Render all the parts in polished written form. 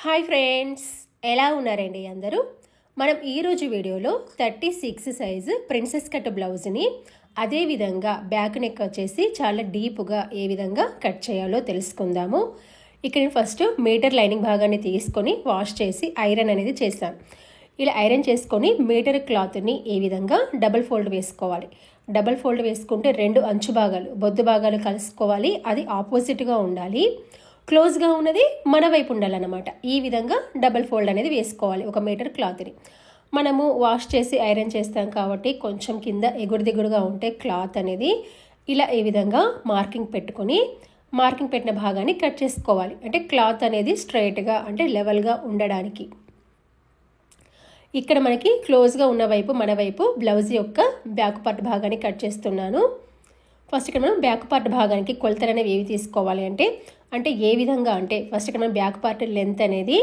Hi friends, ఎలా ఉన్నారండి అందరూ? మనం ఈరోజు వీడియోలో 36 సైజు ప్రిన్సెస్ కట్ బ్లౌజ్ని అదేవిధంగా బ్యాక్ నెక్ వచ్చేసి చాలా డీప్గా ఏ విధంగా కట్ చేయాలో తెలుసుకుందాము. ఇక్కడ ఫస్ట్ మీటర్ లైనింగ్ భాగాన్ని తీసుకొని వాష్ చేసి ఐరన్ అనేది చేశాను. ఇలా ఐరన్ చేసుకొని మీటర్ క్లాత్ని ఏ విధంగా డబుల్ ఫోల్డ్ వేసుకోవాలి. డబుల్ ఫోల్డ్ వేసుకుంటే రెండు అంచు భాగాలు బొద్దు భాగాలు కలుసుకోవాలి. అది ఆపోజిట్గా ఉండాలి. క్లోజ్గా ఉన్నది మన వైపు ఉండాలన్నమాట. ఈ విధంగా డబల్ ఫోల్డ్ అనేది వేసుకోవాలి ఒక మీటర్ క్లాత్ని. మనము వాష్ చేసి ఐరన్ చేస్తాం కాబట్టి కొంచెం కింద ఎగుడు దిగుడుగా ఉంటే క్లాత్ అనేది ఇలా ఈ విధంగా మార్కింగ్ పెట్టుకొని మార్కింగ్ పెట్టిన భాగాన్ని కట్ చేసుకోవాలి. అంటే క్లాత్ అనేది స్ట్రైట్గా అంటే లెవెల్గా ఉండడానికి. ఇక్కడ మనకి క్లోజ్గా ఉన్న వైపు మన వైపు బ్లౌజ్ యొక్క బ్యాక్ పార్ట్ భాగాన్ని కట్ చేస్తున్నాను. ఫస్ట్ ఇక్కడ మనం బ్యాక్ పార్ట్ భాగానికి కొలతలు అనేవి ఏవి తీసుకోవాలి అంటే ఏ విధంగా అంటే ఫస్ట్ ఇక్కడ మనం బ్యాక్ పార్ట్ లెంత్ అనేది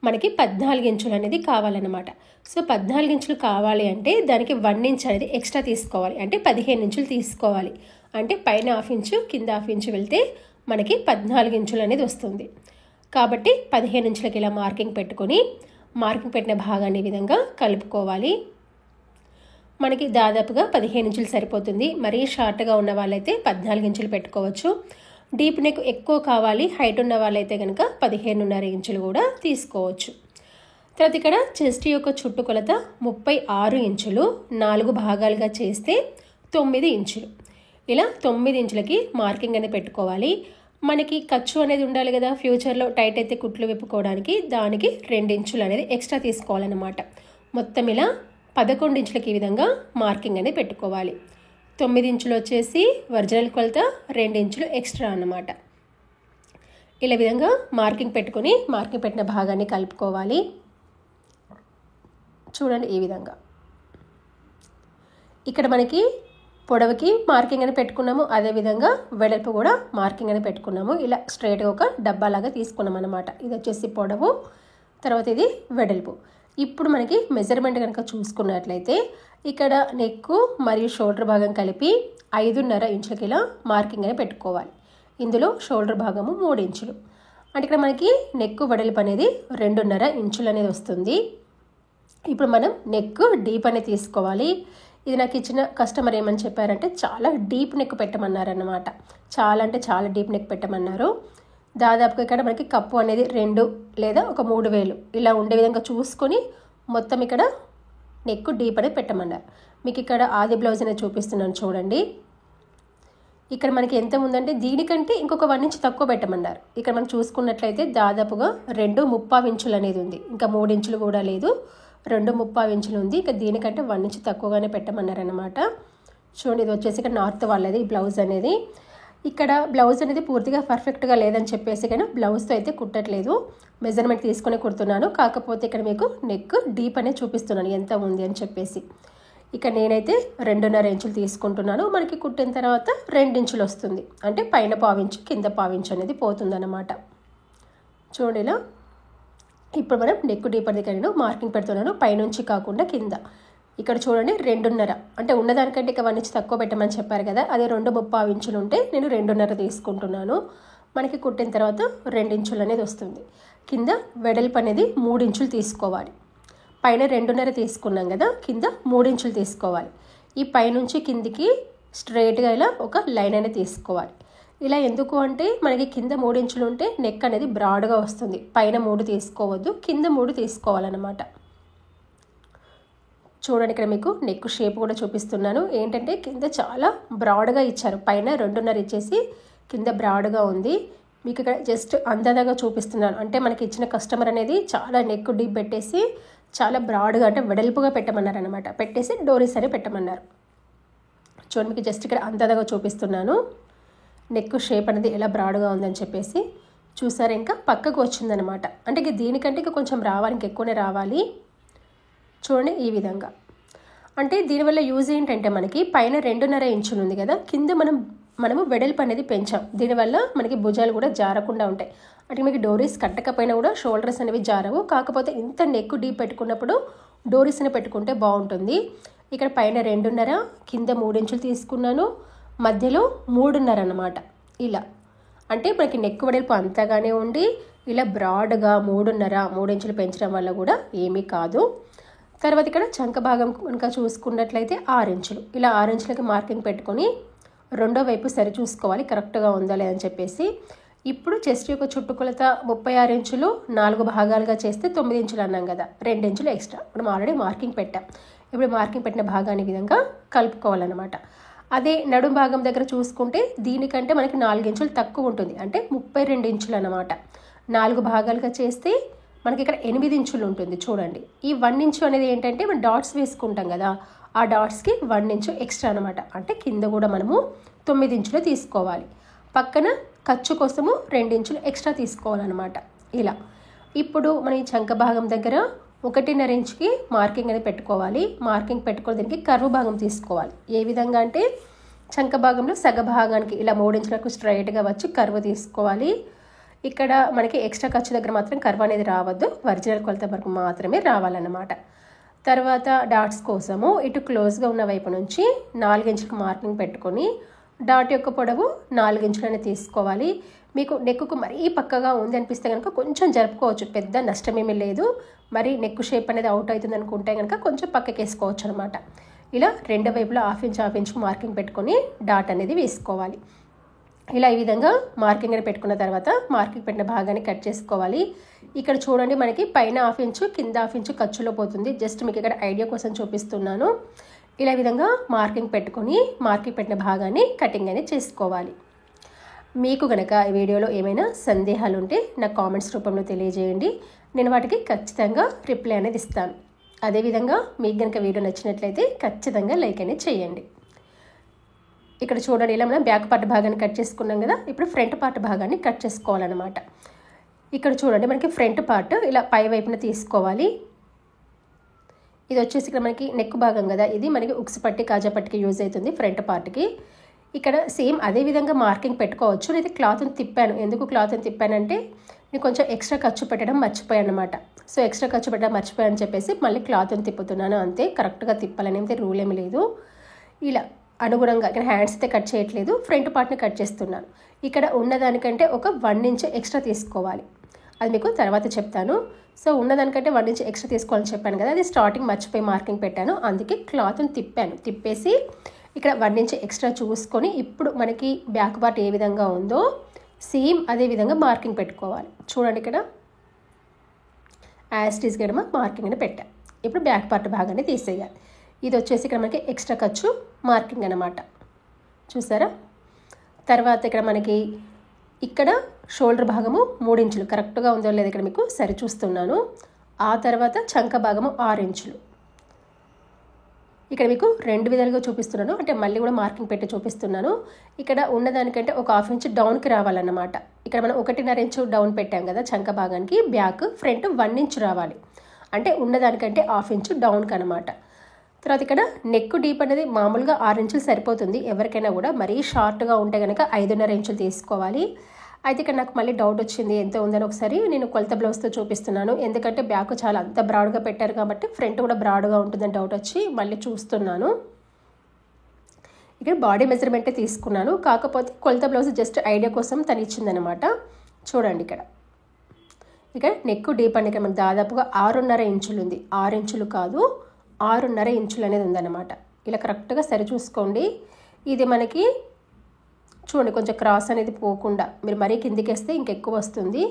మనకి 14 ఇంచులు అనేది కావాలన్నమాట. సో 14 ఇంచులు కావాలి అంటే దానికి 1 ఇంచ్ అనేది ఎక్స్ట్రా తీసుకోవాలి. అంటే 15 ఇంచులు తీసుకోవాలి. అంటే పైన 1/2 ఇంచు కింద 1/2 ఇంచు వెళ్తే మనకి 14 ఇంచులు అనేది వస్తుంది. కాబట్టి 15 ఇంచులకి ఇలా మార్కింగ్ పెట్టుకొని మార్కింగ్ పెట్టిన భాగాన్ని ఈ విధంగా కలుపుకోవాలి. మనకి దాదాపుగా 15 ఇంచులు సరిపోతుంది. మరీ షార్ట్గా ఉన్న వాళ్ళైతే 14 ఇంచులు పెట్టుకోవచ్చు. డీప్ నెక్ ఎక్కువ కావాలి హైట్ ఉన్న వాళ్ళైతే కనుక 15.5 ఇంచులు కూడా తీసుకోవచ్చు. తర్వాత ఇక్కడ చెస్ట్ యొక్క చుట్టుకొలత 36 ఇంచులు 4 భాగాలుగా చేస్తే 9 ఇంచులు. ఇలా 9 ఇంచులకి మార్కింగ్ అనేది పెట్టుకోవాలి. మనకి ఖర్చు అనేది ఉండాలి కదా, ఫ్యూచర్లో టైట్ అయితే కుట్లు విప్పుకోవడానికి. దానికి 2 ఇంచులు అనేది ఎక్స్ట్రా తీసుకోవాలన్నమాట. మొత్తం ఇలా 11 ఇంచులకి ఈ విధంగా మార్కింగ్ అనేది పెట్టుకోవాలి. 9 ఇంచులు వచ్చేసి ఒరిజినల్ కొలత, 2 ఇంచులు ఎక్స్ట్రా అన్నమాట. ఇలా విధంగా మార్కింగ్ పెట్టుకొని మార్కింగ్ పెట్టిన భాగాన్ని కలుపుకోవాలి. చూడండి ఈ విధంగా. ఇక్కడ మనకి పొడవుకి మార్కింగ్ అని పెట్టుకున్నాము, అదేవిధంగా వెడల్పు కూడా మార్కింగ్ అని పెట్టుకున్నాము. ఇలా స్ట్రైట్గా ఒక డబ్బాలాగా తీసుకున్నాం అన్నమాట. ఇది వచ్చేసి పొడవు, తర్వాత ఇది వెడల్పు. ఇప్పుడు మనకి మెజర్మెంట్ కనుక చూసుకున్నట్లయితే ఇక్కడ నెక్ మరియు షోల్డర్ భాగం కలిపి 5.5 ఇంచులకి ఇలా మార్కింగ్ అని పెట్టుకోవాలి. ఇందులో షోల్డర్ భాగము 3 ఇంచులు. అంటే ఇక్కడ మనకి నెక్ వెడల్పు అనేది 2.5 ఇంచులు అనేది వస్తుంది. ఇప్పుడు మనం నెక్ డీప్ అనేది తీసుకోవాలి. ఇది నాకు ఇచ్చిన కస్టమర్ ఏమని చెప్పారంటే చాలా డీప్ నెక్ పెట్టమన్నారన్నమాట. చాలా అంటే చాలా డీప్ నెక్ పెట్టమన్నారు. దాదాపుగా ఇక్కడ మనకి కప్పు అనేది 2 లేదా ఒక 3 వేలు ఇలా ఉండే విధంగా చూసుకొని మొత్తం ఇక్కడ నెక్ డీప్ అనేది పెట్టమన్నారు. మీకు ఇక్కడ ఆది బ్లౌజ్ అనేది చూపిస్తున్నాను చూడండి. ఇక్కడ మనకి ఎంత ఉందంటే దీనికంటే ఇంకొక 1 ఇంచ్ తక్కువ పెట్టమన్నారు. ఇక్కడ మనం చూసుకున్నట్లయితే దాదాపుగా 2.35 ఇంచులు అనేది ఉంది. ఇంకా 3 ఇంచులు కూడా లేదు, 2.35 ఇంచులు ఉంది. ఇక దీనికంటే 1 ఇంచ్ తక్కువగానే పెట్టమన్నారు అన్నమాట. చూడండి, ఇది వచ్చేసి ఇక్కడ నార్త్ వాళ్ళది బ్లౌజ్ అనేది. ఇక్కడ బ్లౌజ్ అనేది పూర్తిగా పర్ఫెక్ట్గా లేదని చెప్పేసి కానీ బ్లౌజ్తో అయితే కుట్టట్లేదు, మెజర్మెంట్ తీసుకొని కుడుతున్నాను. కాకపోతే ఇక్కడ మీకు నెక్ డీప్ అనేది చూపిస్తున్నాను ఎంత ఉంది అని చెప్పేసి. ఇక్కడ నేనైతే 2.5 ఇంచులు తీసుకుంటున్నాను. మనకి కుట్టిన తర్వాత 2 ఇంచులు వస్తుంది. అంటే పైన 1/4 ఇంచు కింద 1/4 ఇంచు అనేది పోతుందన్నమాట. చూడండి ఇలా. ఇప్పుడు మనం నెక్ డీప్ అనేది నేను మార్కింగ్ పెడుతున్నాను, పైనుంచి కాకుండా కింద. ఇక్కడ చూడండి 2.5 అంటే ఉన్నదానికంటే ఇక 1 ఇంచ్ తక్కువ పెట్టమని చెప్పారు కదా, అదే 2.35 ఇంచులు ఉంటే నేను 2.5 తీసుకుంటున్నాను. మనకి కుట్టిన తర్వాత 2 ఇంచులు అనేది వస్తుంది. కింద వెడల్పు అనేది 3 ఇంచులు తీసుకోవాలి. పైన 2.5 తీసుకున్నాం కదా, కింద 3 ఇంచులు తీసుకోవాలి. ఈ పైనుంచి కిందికి స్ట్రైట్గా ఇలా ఒక లైన్ అనేది తీసుకోవాలి. ఇలా ఎందుకు అంటే మనకి కింద 3 ఇంచులు ఉంటే నెక్ అనేది బ్రాడ్గా వస్తుంది. పైన 3 తీసుకోవద్దు, కింద 3 తీసుకోవాలన్నమాట. చూడండి, ఇక్కడ మీకు నెక్ షేప్ కూడా చూపిస్తున్నాను. ఏంటంటే కింద చాలా బ్రాడ్గా ఇచ్చారు, పైన 2.5 ఇచ్చేసి కింద బ్రాడ్గా ఉంది. మీకు ఇక్కడ జస్ట్ అందాదాగా చూపిస్తున్నాను. అంటే మనకి ఇచ్చిన కస్టమర్ అనేది చాలా నెక్ డీప్ పెట్టేసి చాలా బ్రాడ్గా అంటే వెడల్పుగా పెట్టమన్నారు అనమాట. పెట్టేసి డోరీస్ అని పెట్టమన్నారు. చూడండి, మీకు జస్ట్ ఇక్కడ అందాదాగా చూపిస్తున్నాను. నెక్ షేప్ అనేది ఎలా బ్రాడ్గా ఉందని చెప్పేసి చూసారు. ఇంకా పక్కకు వచ్చిందనమాట. అంటే ఇక దీనికంటే ఇంకా కొంచెం రావాలి, ఇంకెక్కువనే రావాలి. చూడండి ఈ విధంగా. అంటే దీనివల్ల యూజ్ ఏంటంటే మనకి పైన 2.5 ఇంచులు ఉంది కదా, కింద మనము వెడల్పు అనేది పెంచాం. దీనివల్ల మనకి భుజాలు కూడా జారకుండా ఉంటాయి. అంటే మీకు డోరీస్ కట్టకపోయినా కూడా షోల్డర్స్ అనేవి జారవు. కాకపోతే ఇంత నెక్ డీప్ పెట్టుకున్నప్పుడు డోరీస్ని పెట్టుకుంటే బాగుంటుంది. ఇక్కడ పైన 2.5 కింద 3 ఇంచులు తీసుకున్నాను, మధ్యలో 3.5 అన్నమాట. ఇలా అంటే మనకి నెక్ వెడల్పు అంతగానే ఉండి ఇలా బ్రాడ్గా 3.5 ఇంచులు పెంచడం వల్ల కూడా ఏమీ కాదు. తర్వాత ఇక్కడ చంక భాగం కనుక చూసుకున్నట్లయితే 6 ఇంచులు, ఇలా 6 ఇంచులకి మార్కింగ్ పెట్టుకొని రెండో వైపు సరి చూసుకోవాలి కరెక్ట్గా ఉందా లేదని చెప్పేసి. ఇప్పుడు చెస్ట్ యొక్క చుట్టుకొలత 36 ఇంచులు, 4 భాగాలుగా చేస్తే 9 ఇంచులు అన్నాం కదా, 2 ఇంచులు ఎక్స్ట్రా మనం ఆల్రెడీ మార్కింగ్ పెట్టాం. ఇప్పుడు మార్కింగ్ పెట్టిన భాగాన్ని విధంగా కలుపుకోవాలన్నమాట. అదే నడుం భాగం దగ్గర చూసుకుంటే దీనికంటే మనకి 4 ఇంచులు తక్కువ ఉంటుంది, అంటే 32 ఇంచులు అన్నమాట. 4 భాగాలుగా చేస్తే మనకి ఇక్కడ 8 ఇంచులు ఉంటుంది. చూడండి, ఈ 1 ఇంచు అనేది ఏంటంటే మనం డాట్స్ వేసుకుంటాం కదా, ఆ డాట్స్కి 1 ఇంచు ఎక్స్ట్రా అనమాట. అంటే కింద కూడా మనము 9 ఇంచులు తీసుకోవాలి. పక్కన ఖర్చు కోసము 2 ఇంచులు ఎక్స్ట్రా తీసుకోవాలన్నమాట. ఇలా ఇప్పుడు మనం ఈ చంక భాగం దగ్గర 1.5 ఇంచుకి మార్కింగ్ అనేది పెట్టుకోవాలి. మార్కింగ్ పెట్టుకుని దీనికి కర్వ్ భాగం తీసుకోవాలి. ఏ విధంగా అంటే చంక భాగంలో సగ భాగానికి ఇలా 3 ఇంచులకు స్ట్రైట్గా వచ్చి కర్వ్ తీసుకోవాలి. ఇక్కడ మనకి ఎక్స్ట్రా ఖర్చు దగ్గర మాత్రం కర్వ్ అనేది రావద్దు, ఒరిజినల్ కొలత వరకు మాత్రమే రావాలన్నమాట. తర్వాత డాట్స్ కోసము ఇటు క్లోజ్గా ఉన్న వైపు నుంచి 4 ఇంచులకు మార్కింగ్ పెట్టుకొని డాట్ యొక్క పొడవు 4 ఇంచులని తీసుకోవాలి. మీకు నెక్కుకు మరీ పక్కగా ఉంది అనిపిస్తే కనుక కొంచెం జరుపుకోవచ్చు, పెద్ద నష్టమేమీ లేదు. మరి నెక్కు షేప్ అనేది అవుట్ అవుతుంది అనుకుంటే కనుక కొంచెం పక్కకి వేసుకోవచ్చు అనమాట. ఇలా రెండు వైపులా హాఫ్ ఇంచ్ మార్కింగ్ పెట్టుకొని డాట్ అనేది వేసుకోవాలి. ఇలా ఈ విధంగా మార్కింగ్ అని పెట్టుకున్న తర్వాత మార్కింగ్ పెట్టిన భాగాన్ని కట్ చేసుకోవాలి. ఇక్కడ చూడండి, మనకి పైన హాఫ్ ఇంచు కింద హాఫ్ ఇంచు ఖర్చులో పోతుంది. జస్ట్ మీకు ఇక్కడ ఐడియా కోసం చూపిస్తున్నాను. ఇలా విధంగా మార్కింగ్ పెట్టుకొని మార్కింగ్ పెట్టిన భాగాన్ని కటింగ్ అనేది చేసుకోవాలి. మీకు కనుక ఈ వీడియోలో ఏమైనా సందేహాలు ఉంటే నాకు కామెంట్స్ రూపంలో తెలియజేయండి, నేను వాటికి ఖచ్చితంగా రిప్లై అనేది ఇస్తాను. అదేవిధంగా మీకు కనుక వీడియో నచ్చినట్లయితే ఖచ్చితంగా లైక్ అనేది చేయండి. ఇక్కడ చూడండి, ఇలా మనం బ్యాక్ పార్ట్ భాగాన్ని కట్ చేసుకున్నాం కదా, ఇప్పుడు ఫ్రంట్ పార్ట్ భాగాన్ని కట్ చేసుకోవాలన్నమాట. ఇక్కడ చూడండి, మనకి ఫ్రంట్ పార్ట్ ఇలా పై వైపున తీసుకోవాలి. ఇది వచ్చేసి ఇక్కడ మనకి నెక్ భాగం కదా, ఇది మనకి ఉక్స్ పట్టి కాజా పట్టికి యూజ్ అవుతుంది ఫ్రంట్ పార్ట్కి. ఇక్కడ సేమ్ అదే విధంగా మార్కింగ్ పెట్టుకోవచ్చు. నేను క్లాత్ని తిప్పాను. ఎందుకు క్లాత్ని తిప్పానంటే నేను కొంచెం ఎక్స్ట్రా ఖర్చు పెట్టడం మర్చిపోయాను అనమాట. సో ఎక్స్ట్రా ఖర్చు పెట్టడం మర్చిపోయాను చెప్పేసి మళ్ళీ క్లాత్ని తిప్పుతున్నాను అంతే. కరెక్ట్గా తిప్పాలనేది రూల్ ఏమి లేదు. ఇలా అనుగుణంగా ఇక్కడ హ్యాండ్స్ అయితే కట్ చేయట్లేదు, ఫ్రంట్ పార్ట్ని కట్ చేస్తున్నాను. ఇక్కడ ఉన్నదానికంటే ఒక 1 ఇంచ్ ఎక్స్ట్రా తీసుకోవాలి, అది మీకు తర్వాత చెప్తాను. సో ఉన్నదానికంటే 1 ఇంచ్ ఎక్స్ట్రా తీసుకోవాలని చెప్పాను కదా, అది స్టార్టింగ్ మర్చిపోయి మార్కింగ్ పెట్టాను, అందుకే క్లాత్ని తిప్పేసి ఇక్కడ 1 ఇంచ్ ఎక్స్ట్రా చూసుకొని ఇప్పుడు మనకి బ్యాక్ పార్ట్ ఏ విధంగా ఉందో సేమ్ అదే విధంగా మార్కింగ్ పెట్టుకోవాలి. చూడండి, ఇక్కడ యాస్టీస్ గడమ మార్కింగ్ అని పెట్టాను. ఇప్పుడు బ్యాక్ పార్ట్ భాగాన్ని తీసేయాలి. ఇది వచ్చేసి ఇక్కడ మనకి ఎక్స్ట్రా ఖర్చు మార్కింగ్ అనమాట, చూసారా. తర్వాత ఇక్కడ మనకి ఇక్కడ షోల్డర్ భాగము 3 ఇంచులు కరెక్ట్గా ఉందో లేదో ఇక్కడ మీకు సరి చూస్తున్నాను. ఆ తర్వాత చంక భాగము 6 ఇంచులు. ఇక్కడ మీకు 2 విధాలుగా చూపిస్తున్నాను, అంటే మళ్ళీ కూడా మార్కింగ్ పెట్టి చూపిస్తున్నాను. ఇక్కడ ఉన్నదానికంటే ఒక హాఫ్ ఇంచ్ డౌన్కి రావాలన్నమాట. ఇక్కడ మనం 1.5 ఇంచు డౌన్ పెట్టాం కదా చంక భాగానికి, బ్యాక్ ఫ్రంట్ 1 ఇంచ్ రావాలి, అంటే ఉన్నదానికంటే హాఫ్ ఇంచు డౌన్కి అనమాట. తర్వాత ఇక్కడ నెక్ డీప్ అనేది మామూలుగా 6 ఇంచులు సరిపోతుంది ఎవరికైనా కూడా, మరీ షార్ట్గా ఉంటే కనుక 5.5 ఇంచులు తీసుకోవాలి. అయితే ఇక్కడ నాకు మళ్ళీ డౌట్ వచ్చింది ఎంత ఉందని, ఒకసారి నేను కొలత బ్లౌజ్తో చూపిస్తున్నాను. ఎందుకంటే బ్యాక్ చాలా అంత బ్రాడ్గా పెట్టారు కాబట్టి ఫ్రంట్ కూడా బ్రాడ్గా ఉంటుందని డౌట్ వచ్చి మళ్ళీ చూస్తున్నాను. ఇక్కడ బాడీ మెజర్మెంటే తీసుకున్నాను, కాకపోతే కొలత బ్లౌజ్ జస్ట్ ఐడియా కోసం తను ఇచ్చిందనమాట. చూడండి, ఇక్కడ నెక్ డీప్ అనేది ఇక్కడ మనకు దాదాపుగా 6.5 ఇంచులు ఉంది, 6 ఇంచులు కాదు 6.5 ఇంచులు అనేది ఉందన్నమాట. ఇలా కరెక్ట్గా సరి చూసుకోండి. ఇది మనకి చూడండి కొంచెం క్రాస్ అనేది పోకుండా, మీరు మరీ కిందికి వేస్తే ఇంకెక్కువ వస్తుంది.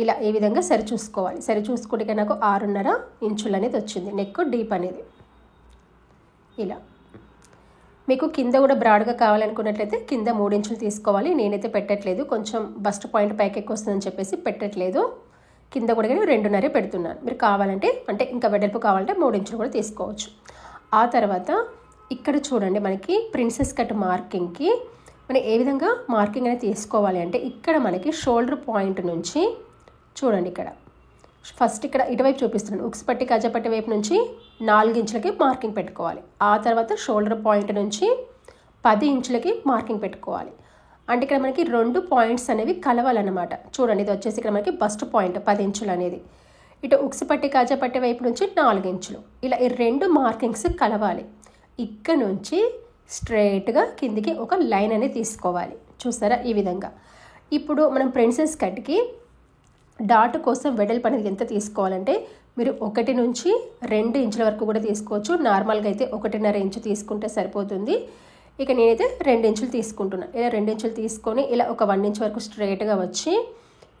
ఇలా ఈ విధంగా సరి చూసుకోవాలి. సరి చూసుకుంటే నాకు 6.5 ఇంచులు అనేది వచ్చింది నెక్ డీప్ అనేది. ఇలా మీకు కింద కూడా బ్రాడ్గా కావాలనుకున్నట్లయితే కింద 3 ఇంచులు తీసుకోవాలి. నేనైతే పెట్టట్లేదు, కొంచెం బస్ట్ పాయింట్ పైకి ఎక్కువ వస్తుందని చెప్పేసి పెట్టట్లేదు. కింద కూడా 2.5 పెడుతున్నాను. మీరు కావాలంటే అంటే ఇంకా వెడల్పు కావాలంటే 3 ఇంచులు కూడా తీసుకోవచ్చు. ఆ తర్వాత ఇక్కడ చూడండి, మనకి ప్రిన్సెస్ కట్ మార్కింగ్కి మనం ఏ విధంగా మార్కింగ్ అనేది తీసుకోవాలి అంటే, ఇక్కడ మనకి షోల్డర్ పాయింట్ నుంచి చూడండి, ఇక్కడ ఫస్ట్ ఇక్కడ ఇటువైపు చూపిస్తున్నాను, ఉక్స్ పట్టి కాజా పట్టి వైపు నుంచి 4 ఇంచులకి మార్కింగ్ పెట్టుకోవాలి. ఆ తర్వాత షోల్డర్ పాయింట్ నుంచి 10 ఇంచులకి మార్కింగ్ పెట్టుకోవాలి. అంటే ఇక్కడ మనకి 2 పాయింట్స్ అనేవి కలవాలన్నమాట. చూడండి, ఇది వచ్చేసి ఇక్కడ మనకి బస్ట్ పాయింట్ 10 ఇంచులు అనేది, ఇటు ఉక్స్ పట్టి కాజా పట్టి వైపు నుంచి 4 ఇంచులు. ఇలా ఈ 2 మార్కింగ్స్ కలవాలి. ఇక్కడ నుంచి స్ట్రైట్గా కిందికి ఒక లైన్ అనేది తీసుకోవాలి. చూసారా, ఈ విధంగా. ఇప్పుడు మనం ప్రిన్సెస్ కట్కి డాట్ కోసం వెడల్పు అనేది ఎంత తీసుకోవాలంటే మీరు 1 నుంచి 2 ఇంచుల వరకు కూడా తీసుకోవచ్చు. నార్మల్గా అయితే 1.5 ఇంచు తీసుకుంటే సరిపోతుంది. ఇక నేనైతే 2 ఇంచులు తీసుకుంటున్నాను. ఇలా 2 ఇంచులు తీసుకొని ఇలా ఒక 1 ఇంచ్ వరకు స్ట్రైట్గా వచ్చి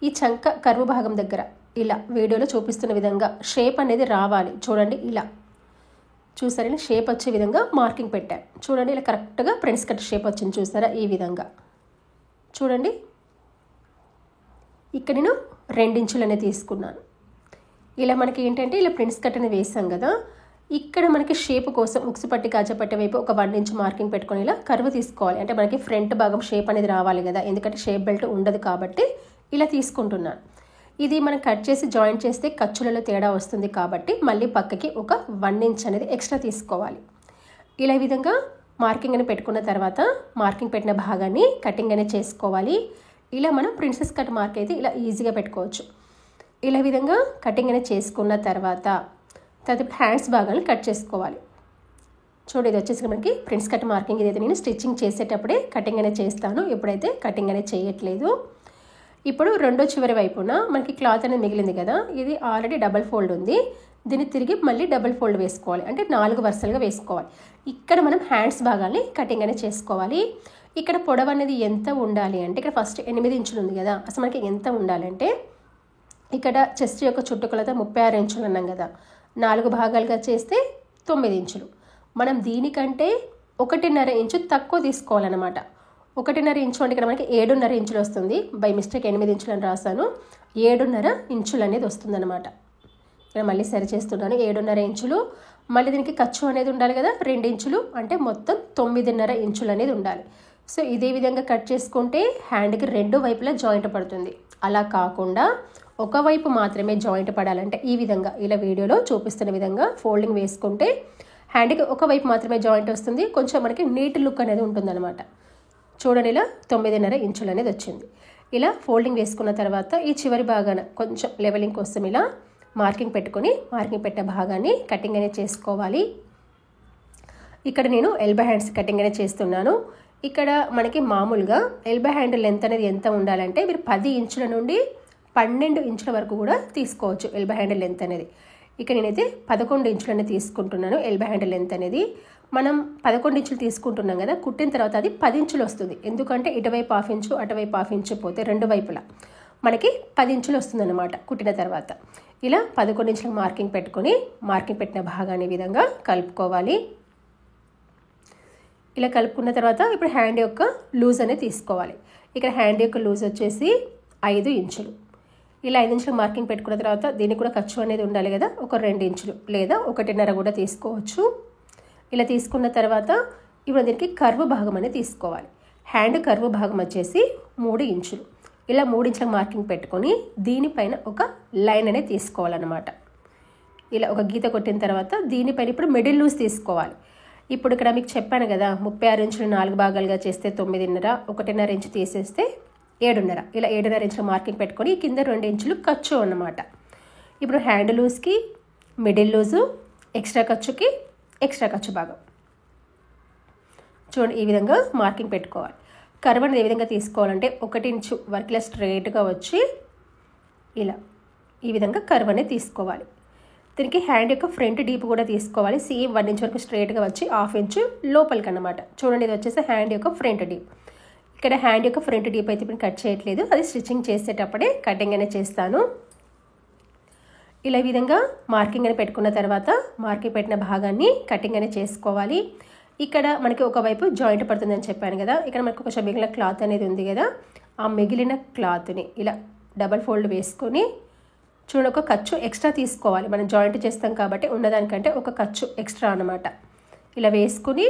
ఈ చంక కర్వ్ భాగం దగ్గర ఇలా వీడియోలో చూపిస్తున్న విధంగా షేప్ అనేది రావాలి. చూడండి ఇలా చూసారా, షేప్ వచ్చే విధంగా మార్కింగ్ పెట్టాను. చూడండి ఇలా కరెక్ట్గా ప్రిన్స్ కట్ షేప్ వచ్చింది చూసారా, ఈ విధంగా చూడండి. ఇక్కడ నేను 2 ఇంచులు అనేది తీసుకున్నాను. ఇలా మనకి ఏంటంటే ఇలా ప్రిన్స్ కట్ అనేది వేసాం కదా, ఇక్కడ మనకి షేప్ కోసం ఉక్సు పట్టి కాజపట్టి వైపు ఒక 1 ఇంచ్ మార్కింగ్ పెట్టుకొని ఇలా కర్వ్ తీసుకోవాలి. అంటే మనకి ఫ్రంట్ భాగం షేప్ అనేది రావాలి కదా, ఎందుకంటే షేప్ బెల్ట్ ఉండదు కాబట్టి ఇలా తీసుకుంటున్నాను. ఇది మనం కట్ చేసి జాయింట్ చేస్తే ఖర్చులలో తేడా వస్తుంది కాబట్టి మళ్ళీ పక్కకి ఒక 1 ఇంచ్ అనేది ఎక్స్ట్రా తీసుకోవాలి. ఇలా ఈ విధంగా మార్కింగ్ అని పెట్టుకున్న తర్వాత మార్కింగ్ పెట్టిన భాగాన్ని కటింగ్ అనేది చేసుకోవాలి. ఇలా మనం ప్రిన్సెస్ కట్ మార్క్ అయితే ఇలా ఈజీగా పెట్టుకోవచ్చు. ఇలా విధంగా కటింగ్ అనేది చేసుకున్న తర్వాత హ్యాండ్స్ భాగాన్ని కట్ చేసుకోవాలి. చూడండి, ఇది వచ్చేసి మనకి ప్రిన్స్ కట్ మార్కింగ్. ఇదైతే నేను స్టిచ్చింగ్ చేసేటప్పుడే కటింగ్ అనేది చేస్తాను, ఎప్పుడైతే కటింగ్ అనేది చేయట్లేదు. ఇప్పుడు రెండో చివరి వైపున మనకి క్లాత్ అనేది మిగిలింది కదా, ఇది ఆల్రెడీ డబల్ ఫోల్డ్ ఉంది. దీన్ని తిరిగి మళ్ళీ డబల్ ఫోల్డ్ వేసుకోవాలి, అంటే 4 వరుసలుగా వేసుకోవాలి. ఇక్కడ మనం హ్యాండ్స్ భాగాన్ని కటింగ్ అనేది చేసుకోవాలి. ఇక్కడ పొడవు అనేది ఎంత ఉండాలి అంటే ఇక్కడ ఫస్ట్ 8 ఇంచులు ఉంది కదా, అసలు మనకి ఎంత ఉండాలంటే ఇక్కడ చెస్ట్ యొక్క చుట్టుకొలత 36 ఇంచులు అన్నాం కదా, 4 భాగాలుగా చేస్తే 9 ఇంచులు. మనం దీనికంటే 1.5 ఇంచు తక్కువ తీసుకోవాలన్నమాట. 1.5 ఇంచు అంటే ఇక్కడ మనకి 7.5 ఇంచులు వస్తుంది. బై మిస్టేక్ 8 ఇంచులు అని రాశాను, 7.5 ఇంచులు అనేది వస్తుందన్నమాట. ఇక్కడ మళ్ళీ సరి చేస్తున్నాను, 7.5 ఇంచులు. మళ్ళీ దీనికి ఖర్చు అనేది ఉండాలి కదా, 2 ఇంచులు అంటే మొత్తం 9.5 ఇంచులు అనేది ఉండాలి. సో ఇదే విధంగా కట్ చేసుకుంటే హ్యాండ్కి 2 వైపులా జాయింట్ పడుతుంది. అలా కాకుండా ఒకవైపు మాత్రమే జాయింట్ పడాలంటే ఈ విధంగా ఇలా వీడియోలో చూపిస్తున్న విధంగా ఫోల్డింగ్ వేసుకుంటే హ్యాండ్కి ఒకవైపు మాత్రమే జాయింట్ వస్తుంది. కొంచెం మనకి నీట్ లుక్ అనేది ఉంటుందన్నమాట. చూడండి, ఇలా 9.5 ఇంచులు అనేది వచ్చింది. ఇలా ఫోల్డింగ్ వేసుకున్న తర్వాత ఈ చివరి భాగాన కొంచెం లెవెలింగ్ కోసం ఇలా మార్కింగ్ పెట్టుకొని మార్కింగ్ పెట్టే భాగాన్ని కటింగ్ అనేది చేసుకోవాలి. ఇక్కడ నేను ఎల్బో హ్యాండ్స్ కటింగ్ అనేది చేస్తున్నాను. ఇక్కడ మనకి మామూలుగా ఎల్బో హ్యాండ్ లెంత్ అనేది ఎంత ఉండాలంటే మీరు 10 ఇంచుల నుండి 12 ఇంచుల వరకు కూడా తీసుకోవచ్చు ఎల్బో హ్యాండ్ లెంత్ అనేది. ఇక నేనైతే 11 ఇంచులు అనేది తీసుకుంటున్నాను ఎల్బో హ్యాండ్ లెంత్ అనేది. మనం 11 ఇంచులు తీసుకుంటున్నాం కదా, కుట్టిన తర్వాత అది 10 ఇంచులు వస్తుంది. ఎందుకంటే ఇటువైపు 1/2 ఇంచు అటువైపు 1/2 ఇంచు పోతే 2 వైపులా మనకి 10 ఇంచులు వస్తుంది అన్నమాట కుట్టిన తర్వాత. ఇలా 11 ఇంచులకు మార్కింగ్ పెట్టుకొని మార్కింగ్ పెట్టిన భాగాన్ని ఈ విధంగా కలుపుకోవాలి. ఇలా కలుపుకున్న తర్వాత ఇప్పుడు హ్యాండ్ యొక్క లూజ్ అనేది తీసుకోవాలి. ఇక్కడ హ్యాండ్ యొక్క లూజ్ వచ్చేసి 5 ఇంచులు. ఇలా 5 ఇంచులకు మార్కింగ్ పెట్టుకున్న తర్వాత దీనికి కూడా ఖర్చు అనేది ఉండాలి కదా, ఒక 2 ఇంచులు లేదా 1.5 కూడా తీసుకోవచ్చు. ఇలా తీసుకున్న తర్వాత ఇప్పుడు దీనికి కర్వ్ భాగం అనేది తీసుకోవాలి. హ్యాండ్ కర్వ్ భాగం వచ్చేసి 3 ఇంచులు. ఇలా 3 ఇంచులకు మార్కింగ్ పెట్టుకొని దీనిపైన ఒక లైన్ అనేది తీసుకోవాలన్నమాట. ఇలా ఒక గీత కొట్టిన తర్వాత దీనిపైన ఇప్పుడు మిడిల్ లూజ్ తీసుకోవాలి. ఇప్పుడు ఇక్కడ మీకు చెప్పాను కదా, 36 ఇంచులు 4 భాగాలుగా చేస్తే 9.5, 1.5 ఇంచు తీసేస్తే 7.5. ఇలా 7.5 ఇంచుల మార్కింగ్ పెట్టుకొని కింద 2 ఇంచులు ఖర్చు అన్నమాట. ఇప్పుడు హ్యాండ్ లూజ్కి మిడిల్ లూజు, ఎక్స్ట్రా ఖర్చుకి ఎక్స్ట్రా ఖర్చు భాగం. చూడండి, ఈ విధంగా మార్కింగ్ పెట్టుకోవాలి. కర్వ్ అనేది ఏ విధంగా తీసుకోవాలంటే 1 ఇంచు వరకు ఇలా స్ట్రైట్గా వచ్చి ఇలా ఈ విధంగా కర్వ్ అనేది తీసుకోవాలి. దీనికి హ్యాండ్ యొక్క ఫ్రంట్ డీప్ కూడా తీసుకోవాలి. సేమ్ 1 ఇంచ్ వరకు స్ట్రైట్గా వచ్చి 1/2 ఇంచు లోపలికి అన్నమాట. చూడండి, ఇది వచ్చేసి హ్యాండ్ యొక్క ఫ్రంట్ డీప్. ఇక్కడ హ్యాండ్ యొక్క ఫ్రంట్ డీప్ అయితే ఇప్పుడు కట్ చేయట్లేదు, అది స్టిచ్చింగ్ చేసేటప్పుడే కటింగ్ అనేది చేస్తాను. ఇలా ఈ విధంగా మార్కింగ్ అని పెట్టుకున్న తర్వాత మార్కింగ్ పెట్టిన భాగాన్ని కటింగ్ అనేది చేసుకోవాలి. ఇక్కడ మనకి ఒకవైపు జాయింట్ పడుతుందని చెప్పాను కదా, ఇక్కడ మనకు కొంచెం మిగిలిన క్లాత్ అనేది ఉంది కదా, ఆ మిగిలిన క్లాత్ని ఇలా డబల్ ఫోల్డ్ వేసుకొని చూడండి, ఒక ఖర్చు ఎక్స్ట్రా తీసుకోవాలి. మనం జాయింట్ చేస్తాం కాబట్టి ఉన్నదానికంటే ఒక ఖర్చు ఎక్స్ట్రా అన్నమాట. ఇలా వేసుకుని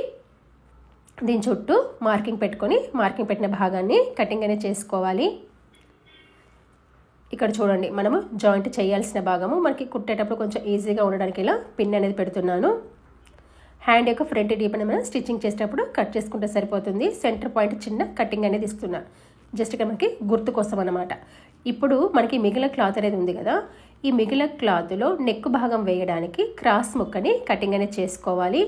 దీని చుట్టూ మార్కింగ్ పెట్టుకొని మార్కింగ్ పెట్టిన భాగాన్ని కటింగ్ అనేది చేసుకోవాలి. ఇక్కడ చూడండి, మనము జాయింట్ చేయాల్సిన భాగము మనకి కుట్టేటప్పుడు కొంచెం ఈజీగా ఉండడానికి ఇలా పిన్ అనేది పెడుతున్నాను. హ్యాండ్ యొక్క ఫ్రంట్ డీప్ అనేది మనం స్టిచ్చింగ్ చేసేటప్పుడు కట్ చేసుకుంటే సరిపోతుంది. సెంటర్ పాయింట్ చిన్న కటింగ్ అనేది ఇస్తున్నాను, జస్ట్ ఇక్కడ మనకి గుర్తు కోసం అన్నమాట. ఇప్పుడు మనకి మిగిలిన క్లాత్ అనేది ఉంది కదా, ఈ మిగిలిన క్లాత్లో నెక్ భాగం వేయడానికి క్రాస్ ముక్కని కటింగ్ అనేది చేసుకోవాలి.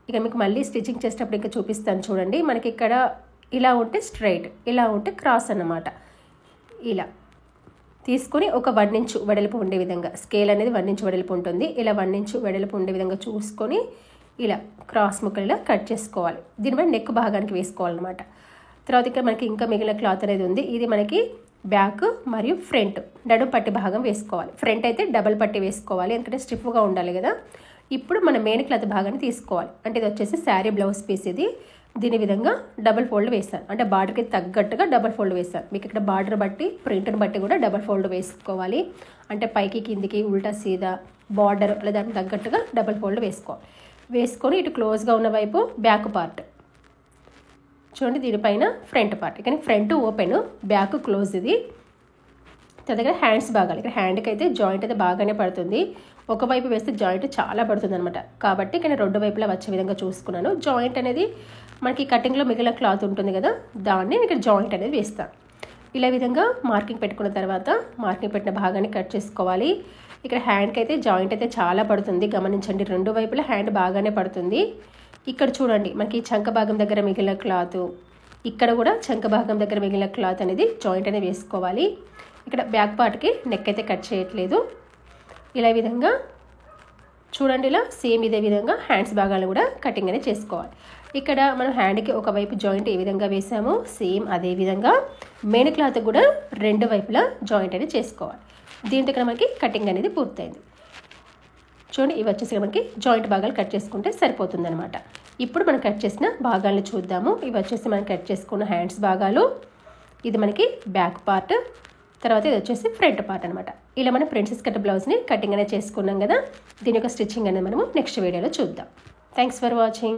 ఇక మీకు మళ్ళీ స్టిచ్చింగ్ చేసేటప్పుడు ఇంకా చూపిస్తాను చూడండి. మనకి ఇక్కడ ఇలా ఉంటే స్ట్రైట్, ఇలా ఉంటే క్రాస్ అన్నమాట. ఇలా తీసుకొని ఒక 1 ఇంచు వెడల్పు ఉండే విధంగా, స్కేల్ అనేది 1 ఇంచు వెడల్పు ఉంటుంది, ఇలా 1 ఇంచు వెడల్పు ఉండే విధంగా చూసుకొని ఇలా క్రాస్ ముక్కలు ఇలా కట్ చేసుకోవాలి. దీనిపై నెక్ భాగానికి వేసుకోవాలన్నమాట. తర్వాత ఇక్కడ మనకి ఇంకా మిగిలిన క్లాత్ అనేది ఉంది. ఇది మనకి బ్యాక్ మరియు ఫ్రంట్ నడుము పట్టి భాగం వేసుకోవాలి. ఫ్రంట్ అయితే డబల్ పట్టి వేసుకోవాలి, ఎందుకంటే స్టిఫ్గా ఉండాలి కదా. ఇప్పుడు మన మెయిన్ క్లాత్ భాగాన్ని తీసుకోవాలి. అంటే ఇది వచ్చేసి శారీ బ్లౌజ్ పీస్. ఇది దీని విధంగా డబల్ ఫోల్డ్ వేస్తాను, అంటే బార్డర్కి తగ్గట్టుగా డబల్ ఫోల్డ్ వేస్తాను. మీకు ఇక్కడ బార్డర్ బట్టి ప్రింట్ని బట్టి కూడా డబల్ ఫోల్డ్ వేసుకోవాలి. అంటే పైకి కిందికి ఉల్టా సీదా బార్డర్ లేదా దానికి తగ్గట్టుగా డబల్ ఫోల్డ్ వేసుకోవాలి. వేసుకొని ఇటు క్లోజ్గా ఉన్న వైపు బ్యాక్ పార్ట్ చూడండి, దీనిపైన ఫ్రంట్ పార్ట్, కానీ ఫ్రంట్ ఓపెన్ బ్యాక్ క్లోజ్. ఇది దగ్గర హ్యాండ్స్ భాగాలు, ఇక్కడ హ్యాండ్కి అయితే జాయింట్ అయితే బాగానే పడుతుంది. ఒకవైపు వేస్తే జాయింట్ చాలా పడుతుంది అనమాట. కాబట్టి ఇక్కడ 2 వైపులా వచ్చే విధంగా చూసుకున్నాను. జాయింట్ అనేది మనకి కటింగ్లో మిగిలిన క్లాత్ ఉంటుంది కదా, దాన్ని ఇక్కడ జాయింట్ అనేది వేస్తాను. ఇలా విధంగా మార్కింగ్ పెట్టుకున్న తర్వాత మార్కింగ్ పెట్టిన భాగాన్ని కట్ చేసుకోవాలి. ఇక్కడ హ్యాండ్కి అయితే జాయింట్ అయితే చాలా పడుతుంది, గమనించండి. 2 వైపులా హ్యాండ్ బాగానే పడుతుంది. ఇక్కడ చూడండి, మనకి చంక భాగం దగ్గర మిగిలిన క్లాత్, ఇక్కడ కూడా చంక భాగం దగ్గర మిగిలిన క్లాత్ అనేది జాయింట్ అనేది వేసుకోవాలి. ఇక్కడ బ్యాక్ పార్ట్కి నెక్ అయితే కట్ చేయట్లేదు. ఇలా విధంగా చూడండి, ఇలా సేమ్ ఇదే విధంగా హ్యాండ్స్ భాగాలు కూడా కటింగ్ అనేది చేసుకోవాలి. ఇక్కడ మనం హ్యాండ్కి ఒకవైపు జాయింట్ ఏ విధంగా వేసామో సేమ్ అదే విధంగా మెయిన్ క్లాత్ కూడా 2 వైపులా జాయింట్ అనేది చేసుకోవాలి. దీంతో ఇక్కడ మనకి కటింగ్ అనేది పూర్తయింది. చూడండి, ఇవి వచ్చేసి మనకి జాయింట్ భాగాలు కట్ చేసుకుంటే సరిపోతుంది అనమాట. ఇప్పుడు మనం కట్ చేసిన భాగాలను చూద్దాము. ఇవి వచ్చేసి మనం కట్ చేసుకున్న హ్యాండ్స్ భాగాలు, ఇది మనకి బ్యాక్ పార్ట్, తర్వాత ఇది వచ్చేసి ఫ్రంట్ పార్ట్ అనమాట. ఇలా మనం ప్రిన్సెస్ కట్ బ్లౌజ్ని కటింగ్ అనేది చేసుకున్నాం కదా. దీని యొక్క స్టిచ్చింగ్ అనేది మనము నెక్స్ట్ వీడియోలో చూద్దాం. Thanks for watching.